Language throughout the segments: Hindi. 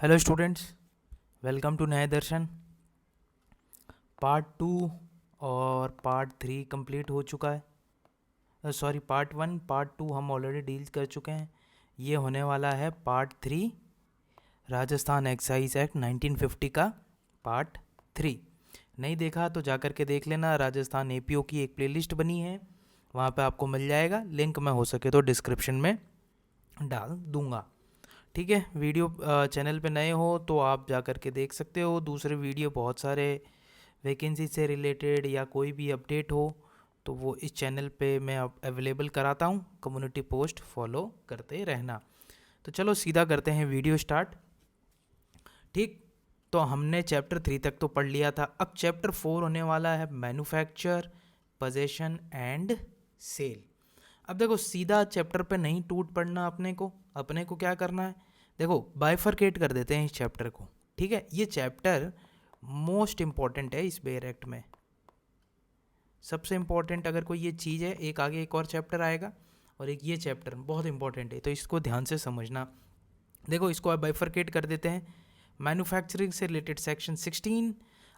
हेलो स्टूडेंट्स, वेलकम टू नए दर्शन। पार्ट 2 और पार्ट 3 कंप्लीट हो चुका है। सॉरी, पार्ट 1 पार्ट 2 हम ऑलरेडी डील कर चुके हैं। ये होने वाला है पार्ट 3, राजस्थान एक्साइज एक्ट 1950 का पार्ट 3। नहीं देखा तो जा कर के देख लेना। राजस्थान एपीओ की एक प्लेलिस्ट बनी है, वहाँ पे आपको मिल जाएगा। लिंक मैं हो सके तो डिस्क्रिप्शन में डाल दूंगा। ठीक है, वीडियो चैनल पे नए हो तो आप जा कर के देख सकते हो। दूसरे वीडियो बहुत सारे वैकेंसी से रिलेटेड या कोई भी अपडेट हो तो वो इस चैनल पे मैं अवेलेबल कराता हूँ। कम्युनिटी पोस्ट फॉलो करते रहना। तो चलो सीधा करते हैं वीडियो स्टार्ट। ठीक, तो हमने चैप्टर 3 तक तो पढ़ लिया था। अब चैप्टर 4 होने वाला है मैन्युफैक्चर, पोजेशन एंड सेल। अब देखो, सीधा चैप्टर पे नहीं टूट पड़ना अपने को क्या करना है, देखो बाइफरकेट कर देते हैं इस चैप्टर को। ठीक है, ये चैप्टर मोस्ट इम्पॉर्टेंट है इस बेयर एक्ट में। सबसे इम्पॉर्टेंट अगर कोई ये चीज़ है, एक आगे एक और चैप्टर आएगा और एक ये चैप्टर बहुत इंपॉर्टेंट है, तो इसको ध्यान से समझना। देखो, इसको अब बाइफरकेट कर देते हैं। मैन्युफैक्चरिंग से रिलेटेड सेक्शन 16।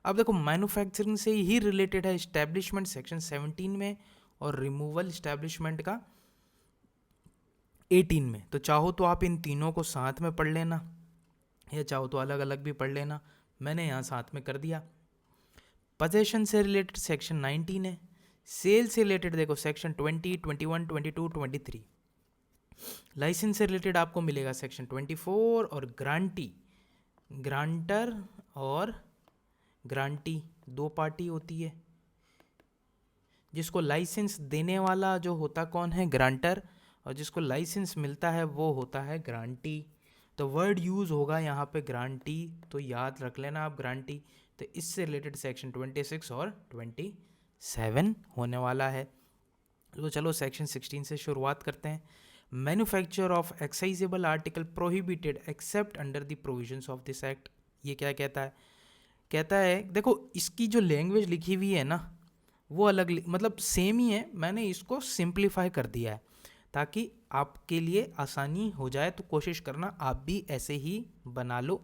अब देखो, मैन्युफैक्चरिंग से ही रिलेटेड है इस्टेब्लिशमेंट सेक्शन 17 में, और रिमूवल इस्टेब्लिशमेंट का 18 में। तो चाहो तो आप इन तीनों को साथ में पढ़ लेना, या चाहो तो अलग अलग भी पढ़ लेना। मैंने यहाँ साथ में कर दिया। पोजेशन से रिलेटेड सेक्शन 19 है। सेल से रिलेटेड देखो सेक्शन 20, 21, 22, 23। लाइसेंस से रिलेटेड आपको मिलेगा सेक्शन 24। और ग्रांटर और ग्रांटी दो पार्टी होती है। जिसको लाइसेंस देने वाला जो होता कौन है, ग्रांटर, और जिसको लाइसेंस मिलता है वो होता है ग्रांटी। तो वर्ड यूज़ होगा यहाँ पे ग्रांटी, तो याद रख लेना आप ग्रांटी। तो इससे रिलेटेड सेक्शन 26 और 27 होने वाला है। तो चलो सेक्शन 16 से शुरुआत करते हैं। Manufacture of excisable article prohibited except under the provisions of this act. ये क्या कहता है देखो, इसकी जो लैंग्वेज लिखी हुई है ना, वो अलग मतलब सेम ही है। मैंने इसको सिंप्लीफाई कर दिया है ताकि आपके लिए आसानी हो जाए। तो कोशिश करना आप भी ऐसे ही बना लो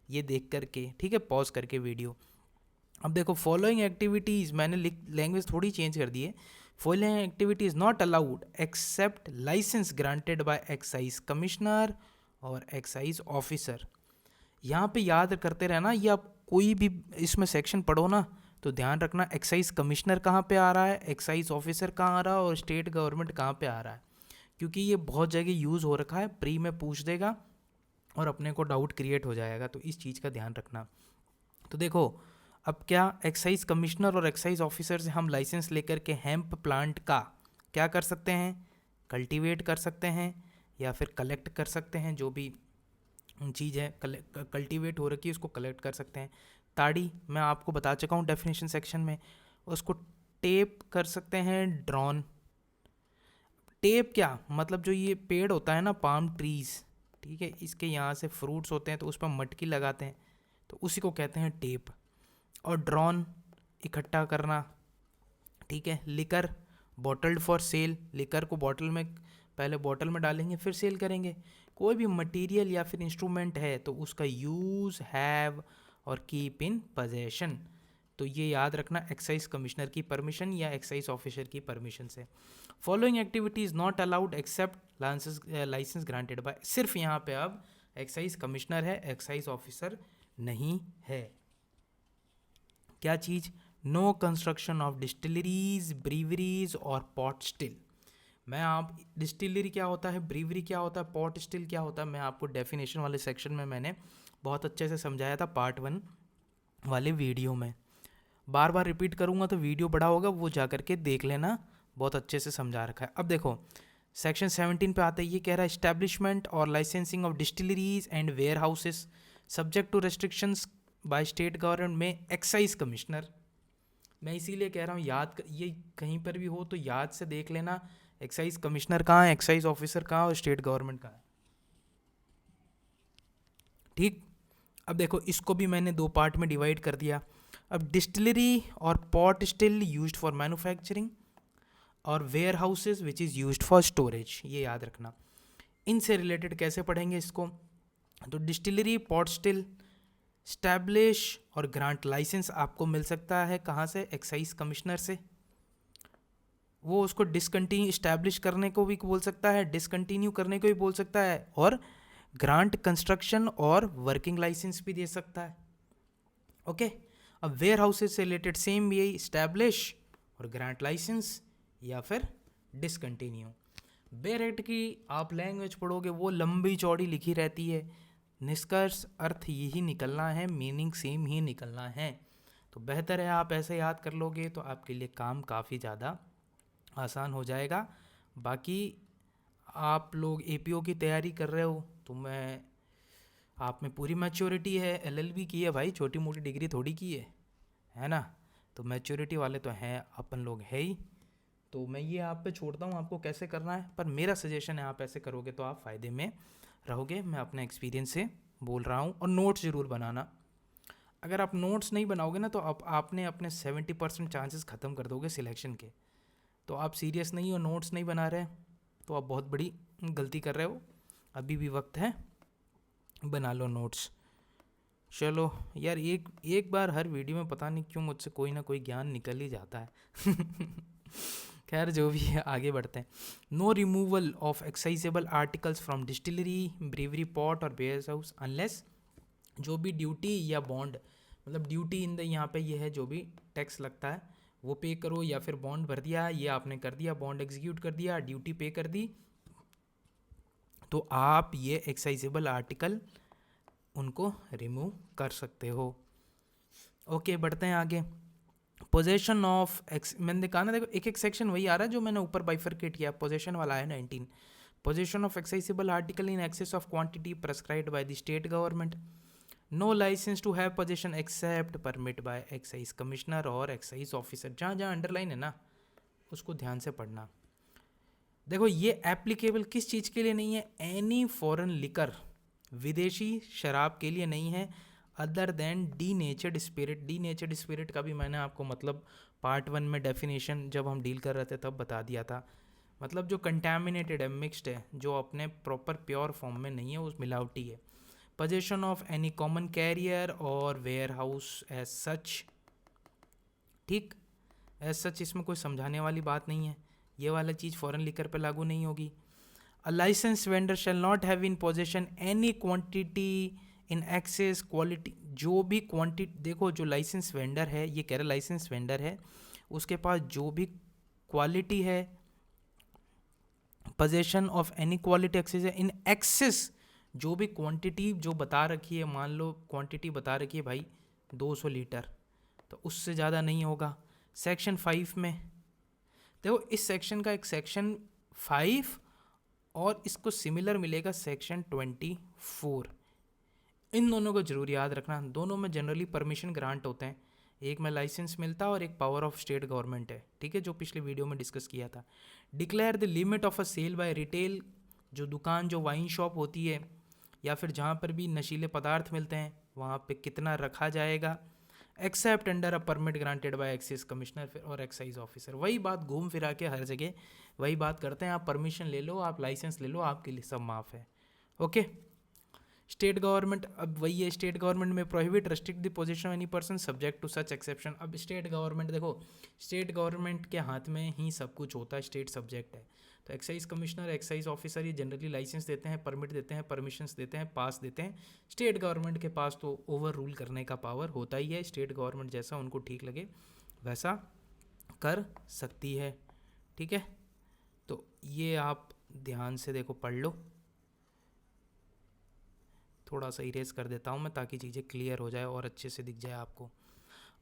ये देख करके। ठीक है, पॉज करके वीडियो। अब देखो, फॉलोइंग एक्टिविटीज़, मैंने लैंग्वेज थोड़ी चेंज कर दी है। Following activities not allowed except licence granted by excise commissioner और एक्साइज ऑफिसर। यहाँ पे याद करते रहना, ये आप कोई भी इसमें सेक्शन पढ़ो ना तो ध्यान रखना एक्साइज कमिश्नर कहाँ पे आ रहा है, एक्साइज ऑफिसर कहाँ आ रहा है, और स्टेट गवर्नमेंट कहाँ पे आ रहा है। क्योंकि ये बहुत जगह यूज़ हो रखा है, प्री में पूछ देगा और अपने को डाउट क्रिएट हो जाएगा, तो इस चीज़ का ध्यान रखना। तो देखो, अब क्या एक्साइज कमिश्नर और एक्साइज ऑफिसर से हम लाइसेंस लेकर के हेम्प प्लांट का क्या कर सकते हैं, कल्टीवेट कर सकते हैं या फिर कलेक्ट कर सकते हैं। जो भी चीज़ है कल्टीवेट हो रखी है उसको कलेक्ट कर सकते हैं। ताड़ी मैं आपको बता चुका हूँ डेफिनेशन सेक्शन में। उसको टेप कर सकते हैं, ड्रॉन। टेप क्या मतलब, जो ये पेड़ होता है ना, पाम ट्रीज, ठीक है, इसके यहाँ से फ्रूट्स होते हैं तो उस पर मटकी लगाते हैं, तो उसी को कहते हैं टेप। और ड्रॉन इकट्ठा करना। ठीक है, liquor bottled for cell, liquor को बॉटल में पहले बॉटल में डालेंगे फिर सेल करेंगे। कोई भी मटेरियल या फिर इंस्ट्रूमेंट है तो उसका यूज़, हैव और कीप इन पोजेशन। तो ये याद रखना एक्साइज कमिश्नर की परमिशन या एक्साइज ऑफिसर की परमिशन से। Following activities not allowed except licence granted by, सिर्फ यहाँ पे अब एक्साइज कमिश्नर है, एक्साइज ऑफिसर नहीं है। क्या चीज़, no construction of distilleries, breweries और पॉट स्टिल। मैं आप डिस्टिलरी क्या होता है, ब्रीवरी क्या होता है, पॉट स्टिल क्या होता है, मैं आपको डेफिनेशन वाले सेक्शन में मैंने बहुत अच्छे से समझाया था पार्ट 1 वाले वीडियो में। बार बार रिपीट करूँगा तो वीडियो बड़ा होगा, वो जा करके देख लेना, बहुत अच्छे से समझा रखा है। अब देखो सेक्शन 17 पे आता है, ये कह रहा है इस्टेब्लिशमेंट और licensing of distilleries and warehouses subject to restrictions by state government में एक्साइज कमिश्नर। मैं इसीलिए कह रहा हूँ ये कहीं पर भी हो तो याद से देख लेना, एक्साइज कमिश्नर कहाँ है, एक्साइज ऑफिसर कहाँ है और स्टेट गवर्नमेंट कहाँ है। ठीक, अब देखो इसको भी मैंने दो पार्ट में डिवाइड कर दिया। अब डिस्टिलरी और pot still used for manufacturing, और warehouses which is used for storage, ये याद रखना। इनसे रिलेटेड कैसे पढ़ेंगे इसको, तो डिस्टिलरी, पॉट स्टिल, स्टैब्लिश और ग्रांट लाइसेंस आपको मिल सकता है कहाँ से? एक्साइज कमिश्नर से। वो उसको डिसकंटिन्यू, इस्टेब्लिश करने को भी बोल सकता है, डिसकंटिन्यू करने को भी बोल सकता है, और ग्रांट कंस्ट्रक्शन और वर्किंग लाइसेंस भी दे सकता है। ओके, अब वेयर हाउसेज से रिलेटेड सेम यही, इस्टेब्लिश और ग्रांट लाइसेंस या फिर डिसकंटिन्यू। बेरेट की आप लैंग्वेज पढ़ोगे वो लंबी चौड़ी लिखी रहती है, निष्कर्ष अर्थ यही निकलना है, मीनिंग सेम ही निकलना है। तो बेहतर है आप ऐसे याद कर लोगे तो आपके लिए काम काफ़ी ज़्यादा आसान हो जाएगा। बाकी आप लोग एपीओ की तैयारी कर रहे हो तो मैं, आप में पूरी मैच्योरिटी है, एलएलबी की है भाई, छोटी मोटी डिग्री थोड़ी की है ना। तो मैच्योरिटी वाले तो हैं अपन लोग, है ही। तो मैं ये आप पे छोड़ता हूँ आपको कैसे करना है, पर मेरा सजेशन है आप ऐसे करोगे तो आप फ़ायदे में रहोगे। मैं अपने एक्सपीरियंस से बोल रहा हूँ। और नोट्स ज़रूर बनाना। अगर आप नोट्स नहीं बनाओगे ना तो आपने अपने 70% चांसेस ख़त्म कर दोगे सिलेक्शन के। तो आप सीरियस नहीं हो, नोट्स नहीं बना रहे, तो आप बहुत बड़ी गलती कर रहे हो। अभी भी वक्त है, बना लो नोट्स। चलो यार, एक बार हर वीडियो में पता नहीं क्यों मुझसे कोई ना कोई ज्ञान निकल ही जाता है। खैर जो भी है, आगे बढ़ते हैं। No removal of excisable articles from distillery, brewery, pot और बेयर हाउस अनलेस, जो भी ड्यूटी या बॉन्ड, मतलब ड्यूटी इन द यहाँ पे ये है जो भी टैक्स लगता है वो पे करो, या फिर बॉन्ड भर दिया, ये आपने कर दिया, बॉन्ड एग्जीक्यूट कर दिया, ड्यूटी पे कर दी, तो आप ये एक्साइजेबल आर्टिकल उनको रिमूव कर सकते हो। ओके, बढ़ते हैं आगे। पोजेशन ऑफ मैंने कहा ना, देखो एक एक सेक्शन वही आ रहा है जो मैंने ऊपर बाइफरकेट किया। पोजेशन वाला है 19। Possession of excisable article in excess of quantity prescribed by the state government. No license to have possession except permit by excise commissioner और एक्साइज ऑफिसर। जहाँ जहाँ अंडरलाइन है ना उसको ध्यान से पढ़ना। देखो ये एप्लीकेबल किस चीज़ के लिए नहीं है? एनी फॉरेन लिकर, विदेशी शराब के लिए नहीं है, other than D नेचर्ड spirit. D नेचर्ड spirit का भी मैंने आपको मतलब पार्ट 1 में डेफिनेशन जब हम डील कर रहे थे तब बता दिया था। मतलब जो कंटेमिनेटेड है, मिक्स्ड है, जो अपने प्रॉपर प्योर फॉर्म में नहीं है, उस मिलावटी है। Possession of any common carrier और वेयर हाउस एज सच। ठीक, एज सच इसमें कोई समझाने वाली बात नहीं है, ये वाला चीज़ फॉरेन लिकर पे लागू नहीं होगी। A license vendor shall not have in possession any quantity in excess quality. जो भी क्वांटिटी, देखो जो लाइसेंस वेंडर है, ये कह रहा लाइसेंस वेंडर है, उसके पास जो भी क्वालिटी है, possession of any quality excess है इन एक्सेस, जो भी क्वांटिटी जो बता रखी है, मान लो क्वांटिटी बता रखी है भाई 200 लीटर, तो उससे ज़्यादा नहीं होगा। सेक्शन 5 में देखो, इस सेक्शन का एक सेक्शन 5 और इसको सिमिलर मिलेगा सेक्शन 24। इन दोनों को जरूर याद रखना। दोनों में जनरली परमिशन ग्रांट होते हैं, एक में लाइसेंस मिलता है और एक पावर ऑफ स्टेट गवर्नमेंट है। ठीक है, जो पिछले वीडियो में डिस्कस किया था। Declare the limit of a sale by retail, जो दुकान, जो वाइन शॉप होती है या फिर जहाँ पर भी नशीले पदार्थ मिलते हैं वहाँ पे कितना रखा जाएगा। Accept under a permit granted by excise commissioner और एक्साइज ऑफिसर। वही बात घूम फिरा के हर जगह वही बात करते हैं, आप परमिशन ले लो, आप लाइसेंस ले लो, आपके लिए सब माफ़ है। ओके, स्टेट गवर्नमेंट, अब वही है, स्टेट गवर्नमेंट में prohibit restrict the position of any person subject to such exception. अब स्टेट गवर्नमेंट, देखो स्टेट गवर्नमेंट के हाथ में ही सब कुछ होता है, स्टेट सब्जेक्ट है। तो एक्साइज कमिश्नर, एक्साइज ऑफिसर ये जनरली लाइसेंस देते हैं, परमिट देते हैं, परमिशंस देते हैं, पास देते हैं। स्टेट गवर्नमेंट के पास तो ओवर रूल करने का पावर होता ही है। स्टेट गवर्नमेंट जैसा उनको ठीक लगे वैसा कर सकती है। ठीक है, तो ये आप ध्यान से देखो, पढ़ लो। थोड़ा सा इरेज कर देता हूँ मैं ताकि चीज़ें क्लियर हो जाए और अच्छे से दिख जाए आपको।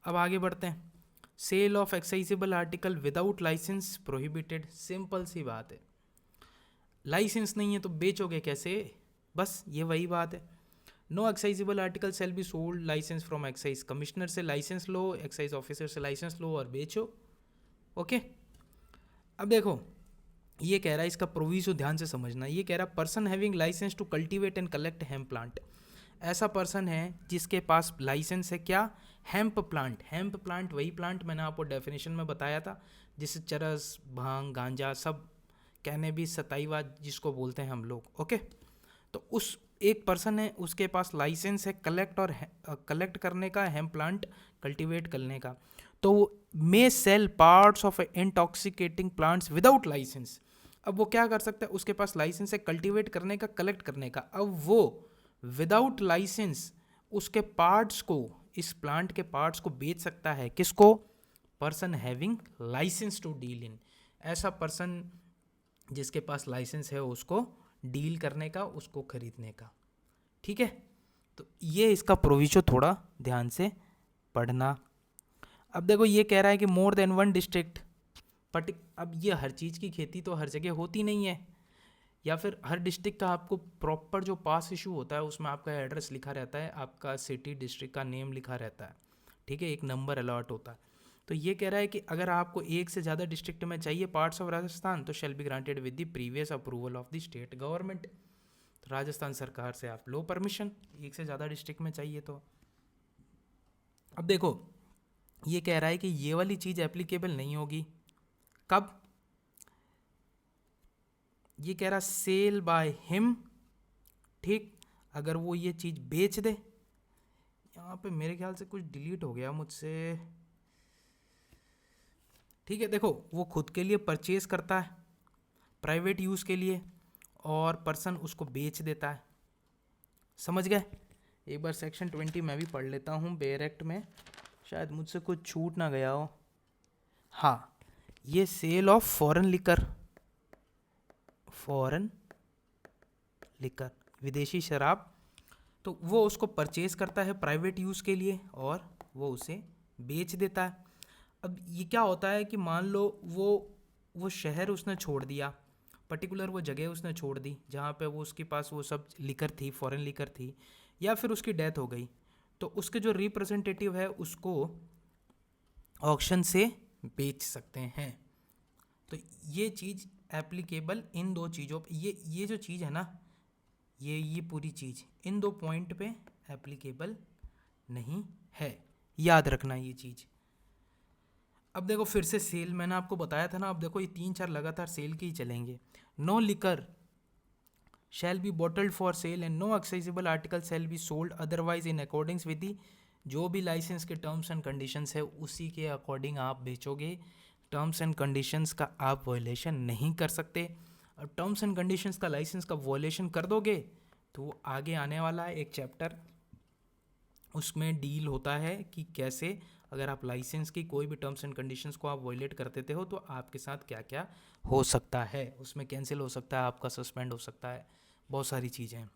अब आगे बढ़ते हैं। Sale of excisable article without license prohibited. Simple सी बात है, लाइसेंस नहीं है तो बेचोगे कैसे? बस ये वही बात है। No excisable article sale be sold license from excise commissioner से लाइसेंस लो, एक्साइज ऑफिसर से लाइसेंस लो और बेचो। ओके, अब देखो ये कह रहा है, इसका प्रोविजो ध्यान से समझना। ये कह रहा है person having licence to cultivate and collect hemp plant. ऐसा पर्सन है जिसके पास लाइसेंस है क्या? Hemp plant. हेम्प प्लांट वही प्लांट मैंने आपको डेफिनेशन में बताया था, जिसे चरस, भांग, गांजा, सब कैनेबिस सताइवा जिसको बोलते हैं हम लोग। ओके, तो उस एक पर्सन है, उसके पास लाइसेंस है कलेक्ट करने का, हेम्प प्लांट कल्टीवेट करने का, तो may sale parts of intoxicating plants without license. अब वो क्या कर सकता है, उसके पास लाइसेंस है कल्टीवेट करने का, कलेक्ट करने का, अब वो विदाउट लाइसेंस उसके पार्ट्स को, इस प्लांट के पार्ट्स को बेच सकता है। किसको? Person having licence to deal in. ऐसा पर्सन जिसके पास लाइसेंस है उसको डील करने का, उसको खरीदने का। ठीक है, तो ये इसका प्रोविजो थोड़ा ध्यान से पढ़ना। अब देखो ये कह रहा है कि more than one district, but अब ये हर चीज़ की खेती तो हर जगह होती नहीं है, या फिर हर डिस्ट्रिक्ट का आपको प्रॉपर जो पास इशू होता है उसमें आपका एड्रेस लिखा रहता है, आपका सिटी डिस्ट्रिक्ट का नेम लिखा रहता है। ठीक है, एक नंबर अलॉट होता है। तो ये कह रहा है कि अगर आपको एक से ज़्यादा डिस्ट्रिक्ट में चाहिए पार्ट्स ऑफ राजस्थान, तो shall be granted with the previous approval of the state government. तो राजस्थान सरकार से आप लो परमिशन, एक से ज़्यादा डिस्ट्रिक्ट में चाहिए तो। अब देखो ये कह रहा है कि ये वाली चीज़ एप्लीकेबल नहीं होगी। कब? ये कह रहा सेल बाय हिम, ठीक, अगर वो ये चीज़ बेच दे। यहाँ पे मेरे ख्याल से कुछ डिलीट हो गया मुझसे। ठीक है, देखो वो खुद के लिए परचेज करता है प्राइवेट यूज़ के लिए, और पर्सन उसको बेच देता है। समझ गए? एक बार सेक्शन 20 मैं भी पढ़ लेता हूँ बेयर एक्ट में, शायद मुझसे कुछ छूट ना गया हो। हाँ, ये सेल ऑफ फॉरेन लिकर, विदेशी शराब, तो वो उसको परचेज करता है प्राइवेट यूज़ के लिए और वो उसे बेच देता है। अब ये क्या होता है कि मान लो वो शहर उसने छोड़ दिया, पर्टिकुलर वो जगह उसने छोड़ दी जहाँ पे वो उसके पास वो सब लिकर थी, फॉरेन लिकर थी, या फिर उसकी डेथ हो गई, तो उसके जो रिप्रेजेंटेटिव है उसको ऑक्शन से बेच सकते हैं। तो ये चीज़ एप्लीकेबल इन दो चीज़ों पे, ये जो चीज़ है ना, ये पूरी चीज़ इन दो पॉइंट पे एप्लीकेबल नहीं है, याद रखना ये चीज़। अब देखो फिर से सेल, मैंने आपको बताया था ना, अब देखो ये 3-4 लगातार सेल के ही चलेंगे। No liquor shall be bottled for sale and no accessible article shall be sold otherwise in accordance with the, जो भी लाइसेंस के टर्म्स एंड कंडीशंस है उसी के अकॉर्डिंग आप बेचोगे। टर्म्स एंड कंडीशंस का आप वॉयलेशन नहीं कर सकते। और टर्म्स एंड कंडीशंस का, लाइसेंस का वॉयलेशन कर दोगे तो आगे आने वाला है एक चैप्टर, उसमें डील होता है कि कैसे अगर आप लाइसेंस की कोई भी टर्म्स एंड कंडीशंस को आप वॉयलेट कर देते हो तो आपके साथ क्या क्या हो सकता है। उसमें कैंसिल हो सकता है, आपका सस्पेंड हो सकता है, बहुत सारी चीज़ें हैं,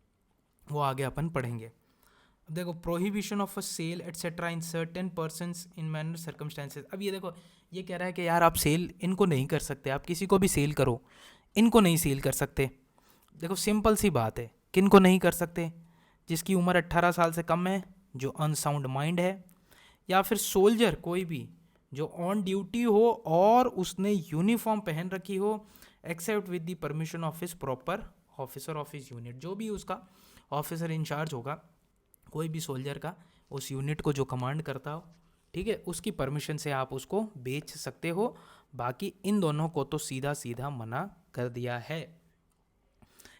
वो आगे अपन पढ़ेंगे। अब देखो prohibition of a sale etcetera in certain persons in manner circumstances. अब ये देखो ये कह रहा है कि यार आप सेल इनको नहीं कर सकते, आप किसी को भी सेल करो, इनको नहीं सेल कर सकते। देखो सिंपल सी बात है, किन को नहीं कर सकते? जिसकी उम्र 18 साल से कम है, जो अनसाउंड माइंड है, या फिर सोल्जर कोई भी जो ऑन ड्यूटी हो और उसने यूनिफॉर्म पहन रखी हो, except with the permission of his proper officer of his unit. जो भी उसका ऑफिसर इंचार्ज होगा, कोई भी सोल्जर का, उस यूनिट को जो कमांड करता हो, ठीक है, उसकी परमिशन से आप उसको बेच सकते हो। बाकी इन दोनों को तो सीधा सीधा मना कर दिया है।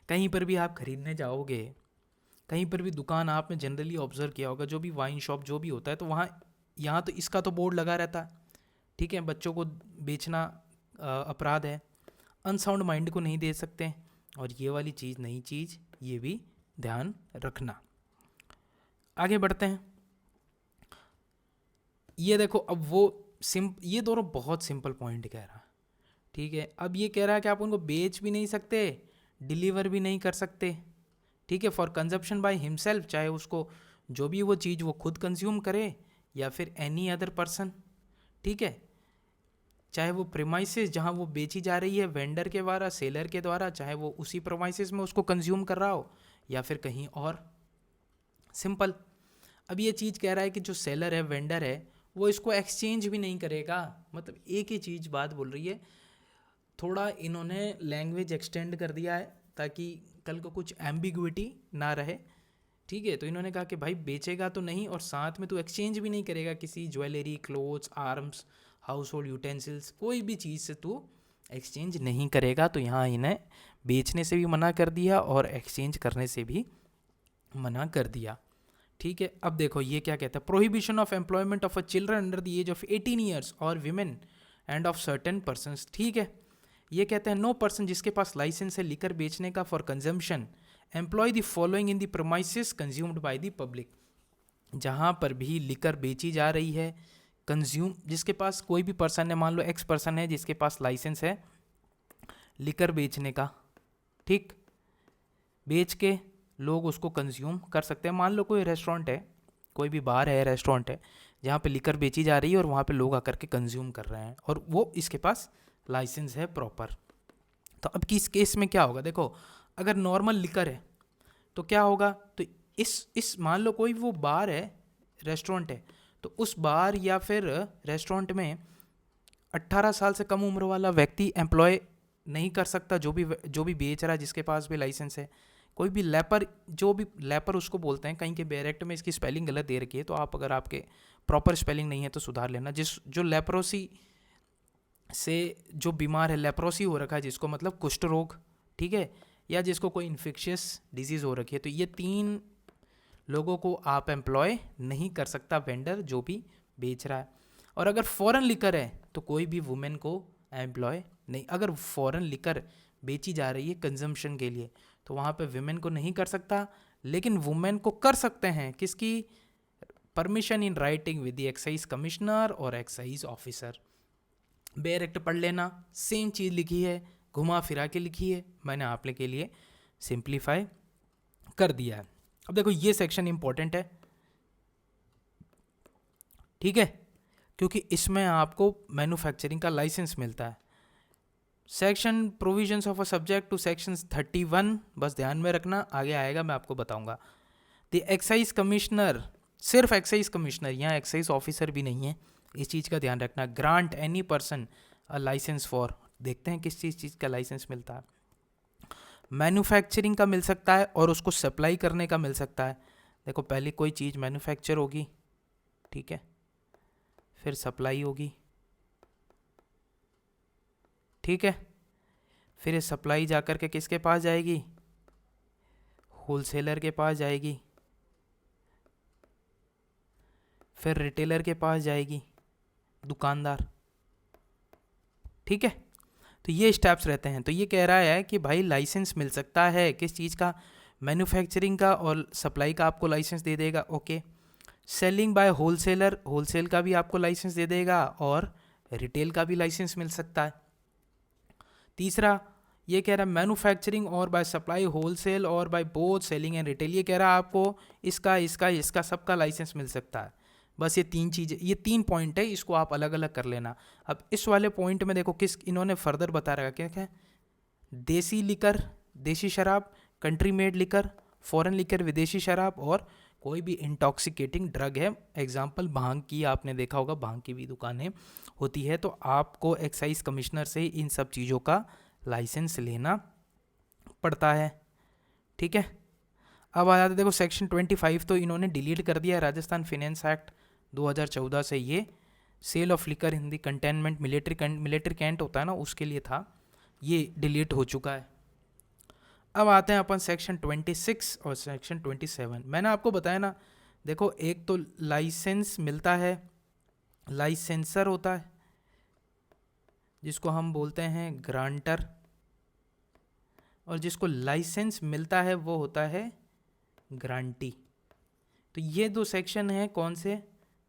कहीं पर भी आप खरीदने जाओगे, कहीं पर भी दुकान आपने जनरली ऑब्जर्व किया होगा, जो भी वाइन शॉप जो भी होता है, तो वहाँ यहाँ तो इसका तो बोर्ड लगा रहता है, ठीक है, बच्चों को बेचना अपराध है, अनसाउंड माइंड को नहीं दे सकते, और ये वाली चीज़ नई चीज़, ये भी ध्यान रखना। आगे बढ़ते हैं। ये देखो अब वो ये दोनों बहुत सिंपल पॉइंट कह रहा है, ठीक है। अब ये कह रहा है कि आप उनको बेच भी नहीं सकते, डिलीवर भी नहीं कर सकते, ठीक है, फॉर कंजप्शन बाय हिमसेल्फ, चाहे उसको जो भी वो चीज़ वो खुद कंज्यूम करे या फिर एनी अदर पर्सन, ठीक है, चाहे वो प्रेमाइसिस जहाँ वो बेची जा रही है वेंडर के द्वारा, सेलर के द्वारा, चाहे वो उसी प्रेमाइसिस में उसको कंज्यूम कर रहा हो या फिर कहीं और, सिंपल। अब ये चीज़ कह रहा है कि जो सेलर है, वेंडर है, वो इसको एक्सचेंज भी नहीं करेगा। मतलब एक ही चीज़ बात बोल रही है, थोड़ा इन्होंने लैंग्वेज एक्सटेंड कर दिया है ताकि कल को कुछ एम्बिग्विटी ना रहे, ठीक है। तो इन्होंने कहा कि भाई बेचेगा तो नहीं, और साथ में तू एक्सचेंज भी नहीं करेगा किसी jewellery, clothes, arms, house hold utensils, कोई भी चीज़ से तू एक्सचेंज नहीं करेगा। तो यहाँ इन्हें बेचने से भी मना कर दिया और एक्सचेंज करने से भी मना कर दिया। ठीक है, अब देखो ये क्या कहता है, prohibition of employment of a children under the age of 18 years और women and of certain persons. ठीक है, ये कहते हैं नो पर्सन जिसके पास लाइसेंस है लिकर बेचने का for consumption employ the following in the premises consumed by the public. जहाँ पर भी लिकर बेची जा रही है, कंज्यूम, जिसके पास कोई भी पर्सन है, मान लो एक्स पर्सन है जिसके पास लाइसेंस है लिकर बेचने का, ठीक, बेच के लोग उसको कंज्यूम कर सकते हैं। मान लो कोई रेस्टोरेंट है, कोई भी बार है, रेस्टोरेंट है जहाँ पे लिकर बेची जा रही है और वहाँ पे लोग आकर के कंज्यूम कर रहे हैं और वो इसके पास लाइसेंस है प्रॉपर। तो अब किस केस में क्या होगा, देखो अगर नॉर्मल लिकर है तो क्या होगा, तो इस मान लो कोई वो बार है, रेस्टोरेंट है, तो उस बार या फिर रेस्टोरेंट में 18 साल से कम उम्र वाला व्यक्ति एम्प्लॉय नहीं कर सकता, जो भी बेच रहा है, जिसके पास भी लाइसेंस है। कोई भी लेपर, जो भी लेपर उसको बोलते हैं, कहीं के डायरेक्ट में इसकी स्पेलिंग गलत दे रखी है, तो आप अगर आपके प्रॉपर स्पेलिंग नहीं है तो सुधार लेना। जो लेप्रोसी से जो बीमार है, लेप्रोसी हो रखा है जिसको, मतलब कुष्ठ रोग, ठीक है, या जिसको कोई इन्फेक्शियस डिजीज़ हो रखी है, तो ये 3 लोगों को आप एम्प्लॉय नहीं कर सकता, वेंडर जो भी बेच रहा है। और अगर फॉरेन लिकर है तो कोई भी वुमेन को एम्प्लॉय नहीं, अगर फॉरेन लिकर बेची जा रही है कंजम्पशन के लिए तो वहाँ पे वुमेन को नहीं कर सकता, लेकिन वुमेन को कर सकते हैं, किसकी, permission in writing with the excise commissioner और एक्साइज ऑफिसर। बेयर एक्ट पढ़ लेना, सेम चीज़ लिखी है, घुमा फिरा के लिखी है, मैंने आप लोग के लिए सिंप्लीफाई कर दिया है। अब देखो ये सेक्शन इंपॉर्टेंट है, ठीक है, क्योंकि इसमें आपको मैन्युफैक्चरिंग का लाइसेंस मिलता है। Section provisions of a subject to section 31 बस ध्यान में रखना, आगे आएगा मैं आपको बताऊंगा। द एक्साइज कमिश्नर, सिर्फ एक्साइज कमिश्नर, यहाँ एक्साइज ऑफिसर भी नहीं है, इस चीज़ का ध्यान रखना। Grant any person a licence for, देखते हैं किस चीज़ का लाइसेंस मिलता है। मैन्युफैक्चरिंग का मिल सकता है और उसको सप्लाई करने का मिल सकता है। देखो पहले कोई चीज़ मैन्युफैक्चर होगी, ठीक है, फिर सप्लाई होगी, ठीक है, फिर ये सप्लाई जा कर के किसके पास जाएगी, होलसेलर के पास जाएगी, फिर रिटेलर के पास जाएगी, दुकानदार, ठीक है। तो ये स्टेप्स रहते हैं। तो ये कह रहा है कि भाई लाइसेंस मिल सकता है किस चीज़ का, मैन्युफैक्चरिंग का, और सप्लाई का आपको लाइसेंस दे देगा, okay. Selling by wholesaler, wholesale का भी आपको लाइसेंस दे देगा और रिटेल का भी लाइसेंस मिल सकता है। तीसरा ये कह रहा है मैन्युफैक्चरिंग और बाय सप्लाई होलसेल और by both selling and retail, ये कह रहा है आपको इसका सबका लाइसेंस मिल सकता है। बस ये 3 चीज़ें, ये 3 पॉइंट है, इसको आप अलग अलग कर लेना। अब इस वाले पॉइंट में देखो किस इन्होंने फर्दर बता रखा क्या है, देसी लिकर, देसी शराब, country made liquor, foreign liquor, विदेशी शराब, और कोई भी इंटॉक्सिकेटिंग ड्रग है। एग्जाम्पल भांग की आपने देखा होगा, भांग की भी दुकानें होती है, तो आपको एक्साइज कमिश्नर से इन सब चीज़ों का लाइसेंस लेना पड़ता है, ठीक है। अब आ जाते देखो सेक्शन 25 तो इन्होंने डिलीट कर दिया, राजस्थान फिनेंस एक्ट 2014 से। ये sale of liquor in the containment military cantt होता है ना, उसके लिए था, ये डिलीट हो चुका है। अब आते हैं अपन सेक्शन 26 और सेक्शन 27। मैंने आपको बताया ना, देखो एक तो लाइसेंस मिलता है, लाइसेंसर होता है जिसको हम बोलते हैं ग्रांटर, और जिसको लाइसेंस मिलता है वो होता है ग्रांटी। तो ये 2 सेक्शन हैं कौन से,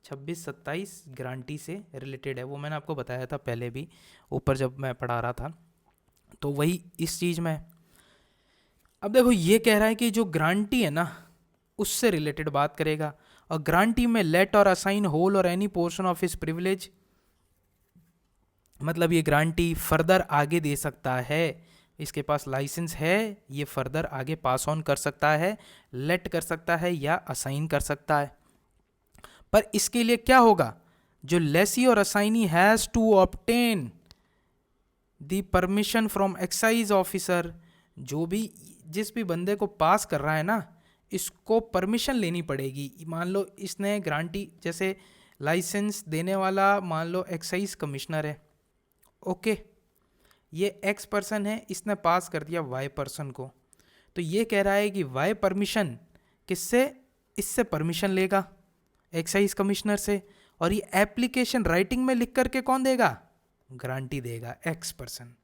26-27 ग्रांटी से रिलेटेड है, वो मैंने आपको बताया था पहले भी ऊपर जब मैं पढ़ा रहा था, तो वही इस चीज़ में। अब देखो ये कह रहा है कि जो ग्रांटी है ना उससे रिलेटेड बात करेगा, और ग्रांटी में लेट और असाइन होल और any portion of his privilege, मतलब ये ग्रांटी फर्दर आगे दे सकता है, इसके पास लाइसेंस है, ये फर्दर आगे पास ऑन कर सकता है, लेट कर सकता है या असाइन कर सकता है। पर इसके लिए क्या होगा, जो लेसी और assignee has to obtain the permission from excise officer, जो भी जिस भी बंदे को पास कर रहा है ना, इसको परमिशन लेनी पड़ेगी। मान लो इसने ग्रांटी, जैसे लाइसेंस देने वाला मान लो एक्साइज कमिश्नर है, ओके, ये एक्स पर्सन है, इसने पास कर दिया वाई पर्सन को, तो ये कह रहा है कि वाई परमिशन किससे? इससे परमिशन लेगा एक्साइज कमिश्नर से, और ये एप्लीकेशन राइटिंग में लिख करके कौन देगा? ग्रांटी देगा, एक्स पर्सन।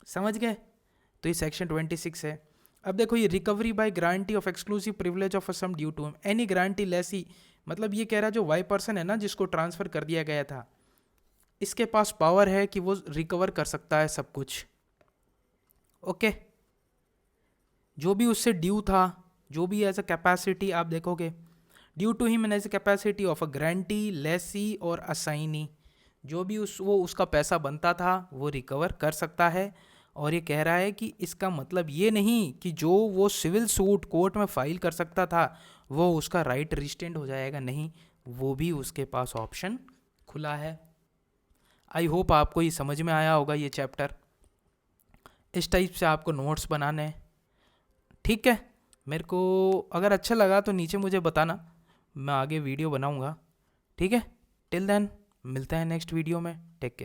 समझ गए? तो ये सेक्शन 26 है। अब देखो ये recovery by grantee of exclusive privilege of a sum due to any grantee lessee, मतलब ये कह रहा है जो वाई पर्सन है ना, जिसको ट्रांसफर कर दिया गया था, इसके पास पावर है कि वो रिकवर कर सकता है सब कुछ। ओके, जो भी उससे ड्यू था, जो भी एज अ कैपेसिटी आप देखोगे, due to him as a capacity of a grantee, lessee और असाइनी, जो भी उसका पैसा बनता था वो रिकवर कर सकता है। और ये कह रहा है कि इसका मतलब ये नहीं कि जो वो सिविल सूट कोर्ट में फाइल कर सकता था वो उसका राइट रिस्टेंड हो जाएगा, नहीं, वो भी उसके पास ऑप्शन खुला है। आई होप आपको ये समझ में आया होगा ये चैप्टर। इस टाइप से आपको नोट्स बनाने हैं, ठीक है। मेरे को अगर अच्छा लगा तो नीचे मुझे बताना, मैं आगे वीडियो बनाऊंगा, ठीक है। टिल देन मिलते हैं नेक्स्ट वीडियो में, टेक केयर।